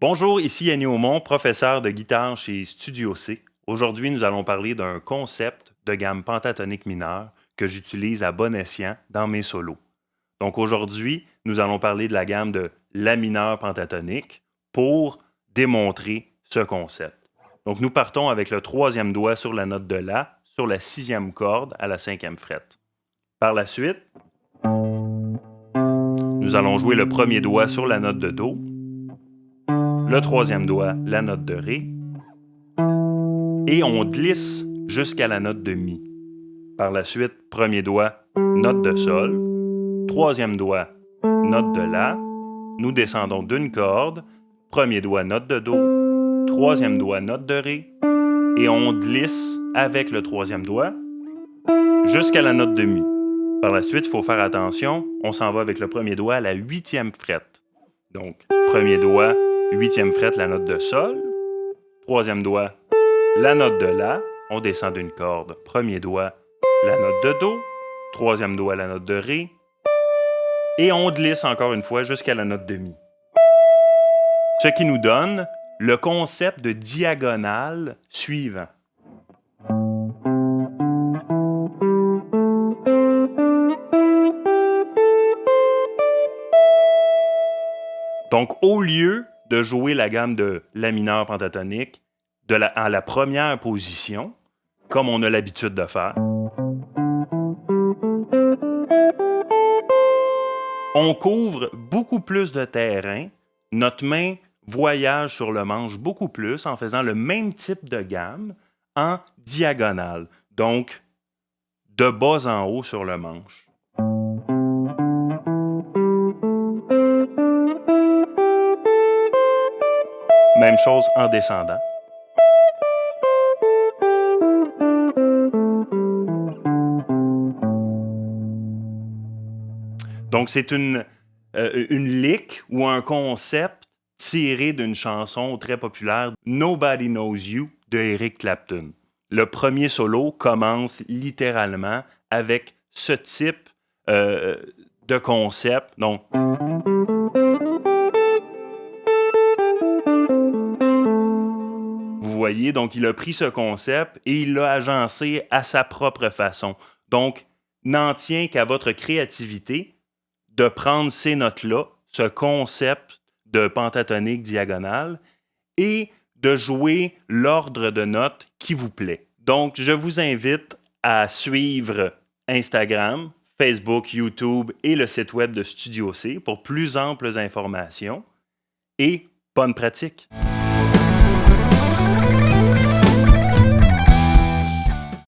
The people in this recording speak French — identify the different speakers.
Speaker 1: Bonjour, ici Yannick Aumont, professeur de guitare chez Studio C. Aujourd'hui, nous allons parler d'un concept de gamme pentatonique mineure que j'utilise à bon escient dans mes solos. Donc aujourd'hui, nous allons parler de la gamme de La mineur pentatonique pour démontrer ce concept. Donc nous partons avec le troisième doigt sur la note de La, sur la sixième corde à la cinquième frette. Par la suite, nous allons jouer le premier doigt sur la note de Do, le troisième doigt, la note de Ré, et on glisse jusqu'à la note de Mi. Par la suite, premier doigt, note de Sol, troisième doigt, note de La, nous descendons d'une corde, premier doigt, note de Do, troisième doigt, note de Ré, et on glisse avec le troisième doigt jusqu'à la note de Mi. Par la suite, il faut faire attention, on s'en va avec le premier doigt à la huitième frette. Donc, premier doigt, huitième frette, la note de Sol, troisième doigt, la note de La, on descend d'une corde, premier doigt, la note de Do, troisième doigt, la note de Ré, et on glisse encore une fois jusqu'à la note de Mi. Ce qui nous donne le concept de diagonale suivant. Donc, au lieu de jouer la gamme de La mineur pentatonique à la première position, comme on a l'habitude de faire, on couvre beaucoup plus de terrain, notre main voyage sur le manche beaucoup plus en faisant le même type de gamme en diagonale, donc de bas en haut sur le manche. Même chose en descendant. Donc, c'est une lick ou un concept tiré d'une chanson très populaire, Nobody Knows You, de Eric Clapton. Le premier solo commence littéralement avec ce type de concept. Donc, vous voyez, donc il a pris ce concept et il l'a agencé à sa propre façon. Donc, n'en tient qu'à votre créativité de prendre ces notes-là, ce concept de pentatonique diagonale, et de jouer l'ordre de notes qui vous plaît. Donc, je vous invite à suivre Instagram, Facebook, YouTube et le site web de Studio C pour plus amples informations et bonne pratique!